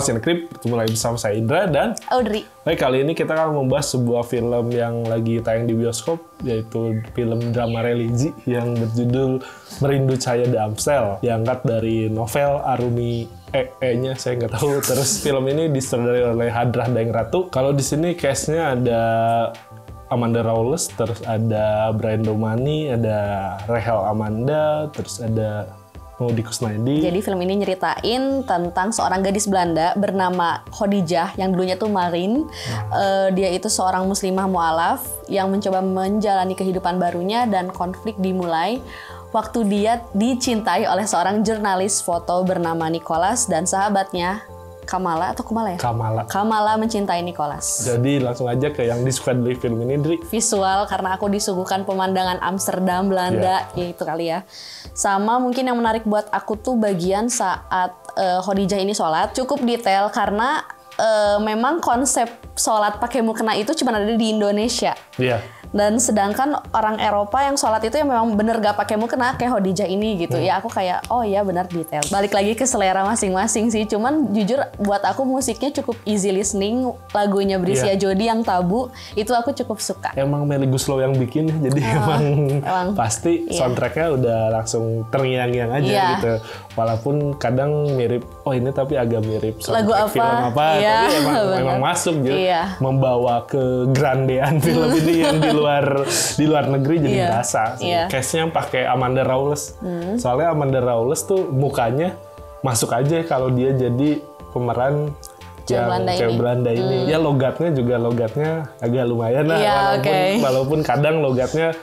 Cinekrip, bertemu lagi bersama saya Indra dan Audrey. Baik, kali ini kita akan membahas sebuah film yang lagi tayang di bioskop, yaitu film drama religi yang berjudul Merindu Cahaya Damsel, diangkat dari novel Arumi E-nya saya nggak tahu. Terus film ini disutradarai oleh Hadrah Daeng Ratu. Kalau di sini cast-nya ada Amanda Rawless, terus ada Brian Domani, ada Rachel Amanda, terus ada Maudy Kusnaidi. Jadi film ini nyeritain tentang seorang gadis Belanda bernama Khadijah yang dulunya tuh Marin. Dia itu seorang muslimah mu'alaf yang mencoba menjalani kehidupan barunya dan konflik dimulai waktu dia dicintai oleh seorang jurnalis foto bernama Nicholas dan sahabatnya Kamala atau Kumala ya? Kamala mencintai Nicholas. Jadi langsung aja ke yang disuka dari film ini, Dri. Visual, karena aku disuguhkan pemandangan Amsterdam, Belanda, ya itu kali ya. Sama mungkin yang menarik buat aku tuh bagian saat Khadijah ini sholat. Cukup detail karena memang konsep sholat pakai mukena itu cuma ada di Indonesia. Iya. Dan sedangkan orang Eropa yang sholat itu yang memang bener gak pakai mukena kayak Khadijah ini gitu. Ya aku kayak, oh iya benar detail. Balik lagi ke selera masing-masing sih. Cuman jujur buat aku musiknya cukup easy listening. Lagunya Brisya Jody yang Tabu, itu aku cukup suka. Emang Melly Goeslaw yang bikin, jadi emang pasti soundtracknya udah langsung terngiang-ngiang aja gitu. Walaupun kadang mirip, oh ini tapi agak mirip lagu apa? Film apa, tapi emang masuk gitu. Membawa ke grandean film ini yang di luar negeri jadi berasa. Case-nya pakai Amanda Rawless. Soalnya Amanda Rawless tuh mukanya masuk aja kalau dia jadi pemeran cewek Belanda ini. Ya logatnya agak lumayan lah, walaupun kadang logatnya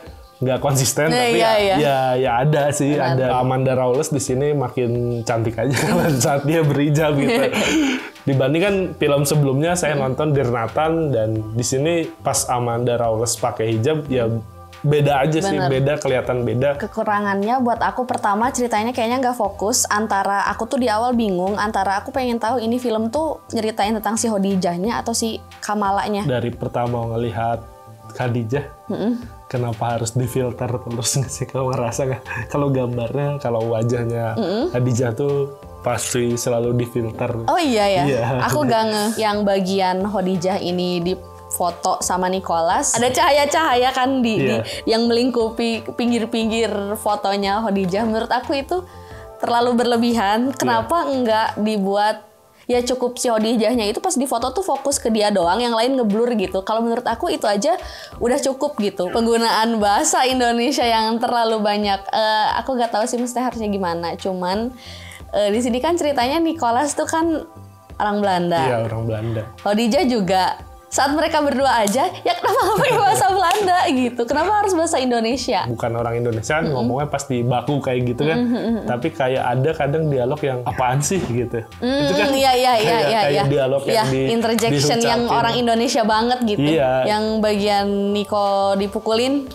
nggak konsisten, tapi ya ada sih. Ada Amanda Rawless di sini makin cantik aja saat dia berhijab gitu. Dibandingkan film sebelumnya saya nonton Dear Nathan, dan di sini pas Amanda Rawless pakai hijab ya beda aja sih, kelihatan beda. Kekurangannya buat aku pertama ceritanya kayaknya nggak fokus. Antara aku tuh di awal bingung antara aku pengen tahu ini film tuh nyeritain tentang si Khadijahnya atau si Kamalanya. Dari pertama ngelihat Khadijah, kenapa harus difilter terus nggak sih? Kalau ngerasa nggak? Kalau gambarnya, kalau wajahnya Khadijah tuh pasti selalu difilter. Oh iya. Aku gak nge yang bagian Khadijah ini di foto sama Nicholas. Ada cahaya-cahaya kan di yang melingkupi pinggir-pinggir fotonya Khadijah. Menurut aku itu terlalu berlebihan. Kenapa enggak dibuat ya cukup si Khadijahnya itu pas di foto tuh fokus ke dia doang, yang lain ngeblur gitu. Kalau menurut aku itu aja udah cukup gitu. Penggunaan bahasa Indonesia yang terlalu banyak. Aku gak tahu sih mesti harusnya gimana. Cuman di sini kan ceritanya Nicholas tuh kan orang Belanda. Iya, orang Belanda. Khadijah juga. Saat mereka berdua aja, ya kenapa nggak pakai bahasa Belanda gitu? Kenapa harus bahasa Indonesia? Bukan orang Indonesia kan ngomongnya pasti baku kayak gitu kan. Tapi kayak ada kadang dialog yang apaan sih gitu. Itu kan kayak dialog yang interjection yang orang Indonesia banget gitu. Yang bagian Niko dipukulin.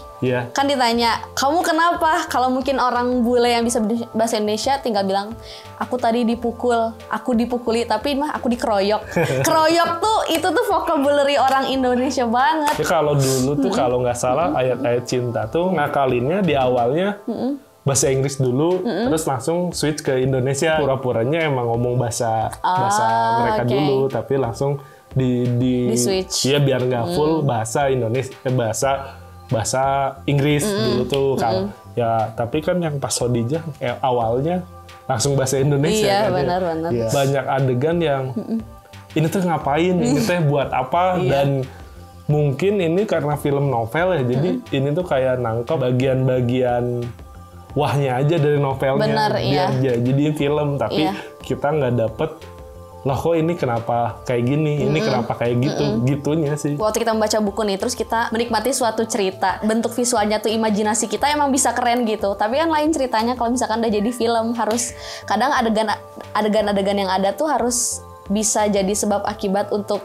Kan ditanya, kamu kenapa? Kalau mungkin orang bule yang bisa bahasa Indonesia tinggal bilang, aku tadi dipukul, aku dipukuli, tapi mah aku dikeroyok. Keroyok tuh itu tuh vocabulary orang Indonesia banget. Ya, kalau dulu tuh kalau nggak salah ayat-ayat cinta tuh ngakalinnya di awalnya bahasa Inggris dulu, terus langsung switch ke Indonesia. Pura-puranya emang ngomong bahasa mereka dulu, tapi langsung di switch. Iya, biar nggak full bahasa Indonesia, bahasa Inggris dulu tuh kan. Ya, tapi kan yang pas Khadijah awalnya langsung bahasa Indonesia. Iya, benar. Banyak adegan yang ini tuh ngapain, ini tuh buat apa, dan mungkin ini karena film novel ya, jadi ini tuh kayak nangkep bagian-bagian wahnya aja dari novelnya. Biar jadi film, tapi kita nggak dapet loh kok ini kenapa kayak gini, ini kenapa kayak gitu, gitunya sih. Waktu kita membaca buku nih, terus kita menikmati suatu cerita, bentuk visualnya tuh imajinasi kita emang bisa keren gitu. Tapi kan lain ceritanya kalau misalkan udah jadi film, harus kadang adegan-adegan yang ada tuh harus bisa jadi sebab akibat untuk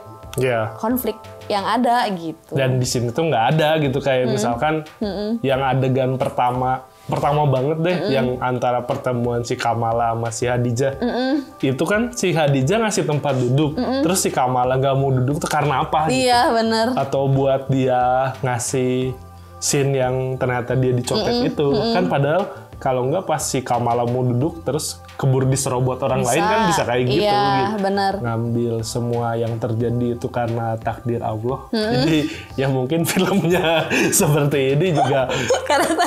konflik yang ada gitu. Dan di sini tuh nggak ada gitu, kayak misalkan yang adegan pertama banget deh, yang antara pertemuan si Kamala sama si Khadijah. Itu kan si Khadijah ngasih tempat duduk, terus si Kamala nggak mau duduk tuh karena apa? Iya, bener. Atau buat dia ngasih scene yang ternyata dia dicopet itu. Kan padahal kalau nggak pas si Kamala mau duduk, terus keburu diserobot orang lain kan bisa kayak gitu. Iya, gitu. Benar. Ngambil semua yang terjadi itu karena takdir Allah. Jadi ya mungkin filmnya seperti ini juga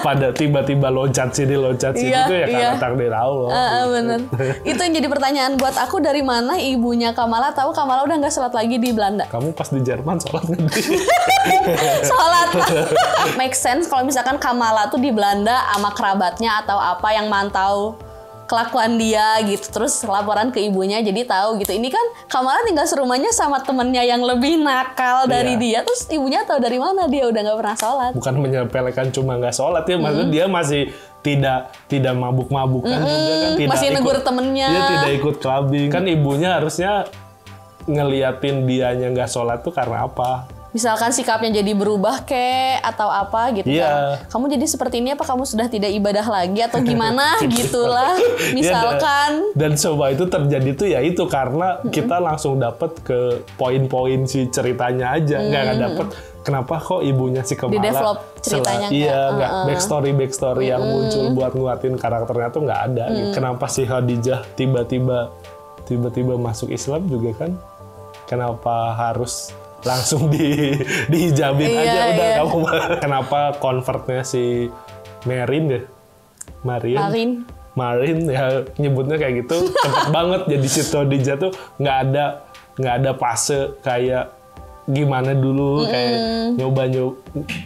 pada tiba-tiba loncat sini itu ya karena takdir Allah. Gitu. Bener. Itu yang jadi pertanyaan buat aku, dari mana ibunya Kamala tahu Kamala udah nggak sholat lagi di Belanda? Kamu pas di Jerman sholat nggak? Sholat. Make sense kalau misalkan Kamala tuh di Belanda sama kerabatnya atau apa yang mantau kelakuan dia gitu, terus laporan ke ibunya jadi tahu gitu. Ini kan Kamala tinggal serumahnya sama temennya yang lebih nakal dari dia, terus ibunya tahu dari mana dia udah nggak pernah sholat. Bukan menyepelekan cuma nggak sholat ya, maksudnya dia masih tidak mabuk-mabukan juga kan, tidak masih negur temennya. Dia tidak ikut clubbing. Kan ibunya harusnya ngeliatin dianya nggak sholat tuh karena apa? Misalkan sikapnya jadi berubah atau apa gitu kan. Kamu jadi seperti ini apa kamu sudah tidak ibadah lagi atau gimana gitulah. Misalkan. Dan coba itu terjadi tuh ya itu karena kita langsung dapet ke poin-poin si ceritanya aja. Nggak dapet kenapa kok ibunya si Kamala. Di-develop ceritanya nggak backstory yang muncul buat nguatin karakternya tuh nggak ada. Kenapa si Khadijah tiba-tiba masuk Islam juga kan. Kenapa harus langsung dihijabin aja udah kamu. Kenapa convertnya si Marin ya nyebutnya kayak gitu cepet banget. Jadi si Khadijah tuh nggak ada fase kayak gimana dulu kayak nyoba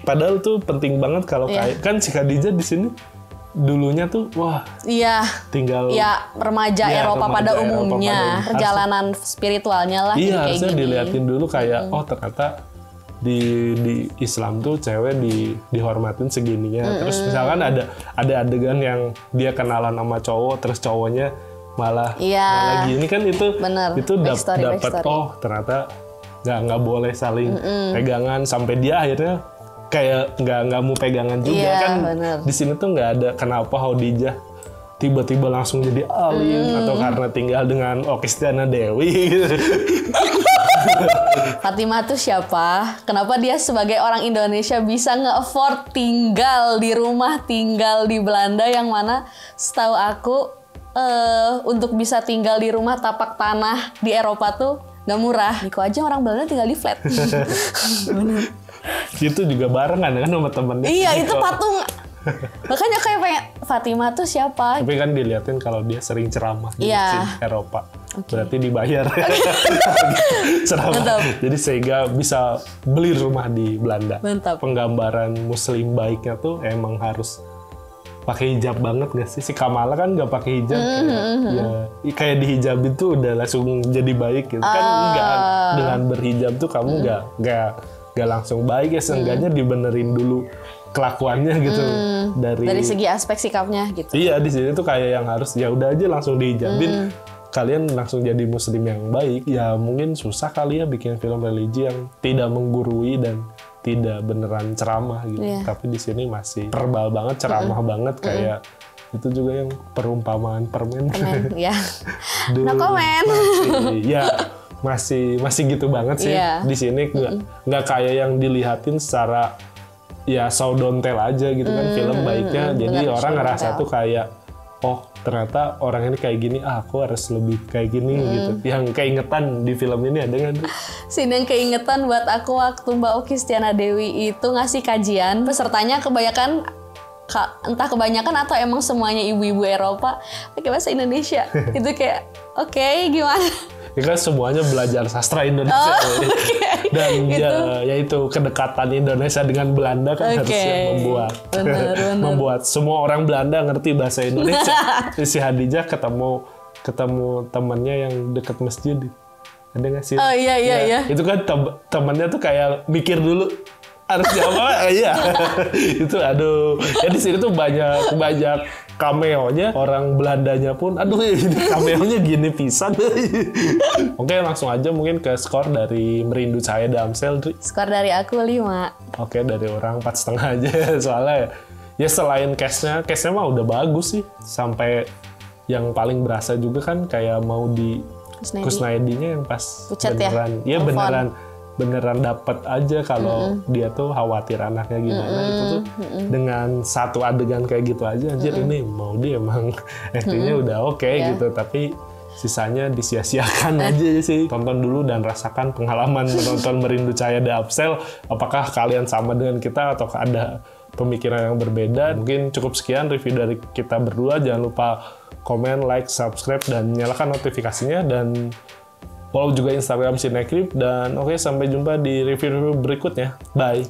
padahal tuh penting banget kalau kayak kan si Khadijah di sini dulunya tuh tinggal remaja Eropa pada umumnya perjalanan spiritualnya lah. Iya, harusnya diliatin dulu kayak ternyata di Islam tuh cewek dihormatin segininya. Terus misalkan ada adegan yang dia kenalan sama cowok terus cowoknya malah gini kan itu dapat ternyata nggak boleh saling pegangan sampai dia akhirnya kayak nggak mau pegangan juga kan. Di sini tuh nggak ada kenapa Khadijah tiba-tiba langsung jadi alim atau karena tinggal dengan Okistiana Dewi gitu. Fatimah tuh siapa? Kenapa dia sebagai orang Indonesia bisa nge-afford tinggal di rumah tinggal di Belanda yang mana setahu aku untuk bisa tinggal di rumah tapak tanah di Eropa tuh nggak murah. Niko aja orang Belanda tinggal di flat. Itu juga barengan kan sama temennya. Iya itu patung. Makanya kayak pengen Fatimah tuh siapa? Tapi kan diliatin kalau dia sering ceramah di Eropa. Berarti dibayar. Ceramah. Mantap. Jadi sehingga bisa beli rumah di Belanda. Mantap. Penggambaran muslim baiknya tuh emang harus pakai hijab banget gak sih? Si Kamala kan nggak pakai hijab, kayak dihijabin tuh udah langsung jadi baik gitu. Kan enggak, dengan berhijab tuh kamu nggak langsung baik ya, seenggaknya dibenerin dulu kelakuannya gitu dari segi aspek sikapnya gitu. Iya, di sini tuh kayak yang harus ya udah aja langsung dihijabin, kalian langsung jadi muslim yang baik. Ya mungkin susah kali ya bikin film religi yang tidak menggurui dan tidak beneran ceramah gitu. Tapi di sini masih verbal banget, ceramah banget kayak itu juga yang perumpamaan permen. Ya. No comment. Masih gitu banget sih di sini, nggak kayak yang dilihatin secara ya show don't tell aja gitu kan film baiknya. Jadi orang ngerasa tuh kayak ternyata orang ini kayak gini, aku harus lebih kayak gini gitu. Yang keingetan di film ini ada nggak? Scene yang keingetan buat aku waktu Mbak Okistiana Dewi itu ngasih kajian, pesertanya kebanyakan entah kebanyakan atau emang semuanya ibu-ibu Eropa pakai bahasa Indonesia. Itu kayak oke, gimana? Ya kan semuanya belajar sastra Indonesia. Dan ya itu kedekatan Indonesia dengan Belanda kan harusnya membuat semua orang Belanda ngerti bahasa Indonesia. Si Khadijah ketemu temannya yang dekat masjid. Ada nggak sih? Oh iya. Itu kan temannya tuh kayak mikir dulu harus jawab. Iya. Itu aduh. Ya di sini tuh banyak cameo-nya, orang Belandanya pun aduh ini cameo-nya gini pisan. Oke, langsung aja mungkin ke skor dari Merindu Cahaya Damsel. Skor dari aku 5. Oke, dari orang 4,5 aja. Soalnya ya selain cast-nya mah udah bagus sih. Sampai yang paling berasa juga kan kayak mau di Kusnaedi-nya yang pas pucat beneran. Iya beneran beneran dapet aja kalau dia tuh khawatir anaknya gimana. Itu tuh dengan satu adegan kayak gitu aja, anjir ini mau dia emang actingnya udah oke gitu, tapi sisanya disia-siakan aja sih. Tonton dulu dan rasakan pengalaman menonton Merindu Cahaya The Upsell. Apakah kalian sama dengan kita atau ada pemikiran yang berbeda? Mungkin cukup sekian review dari kita berdua. Jangan lupa komen, like, subscribe, dan nyalakan notifikasinya. Dan follow juga Instagram Cinecrip. Dan oke, sampai jumpa di review-review berikutnya. Bye!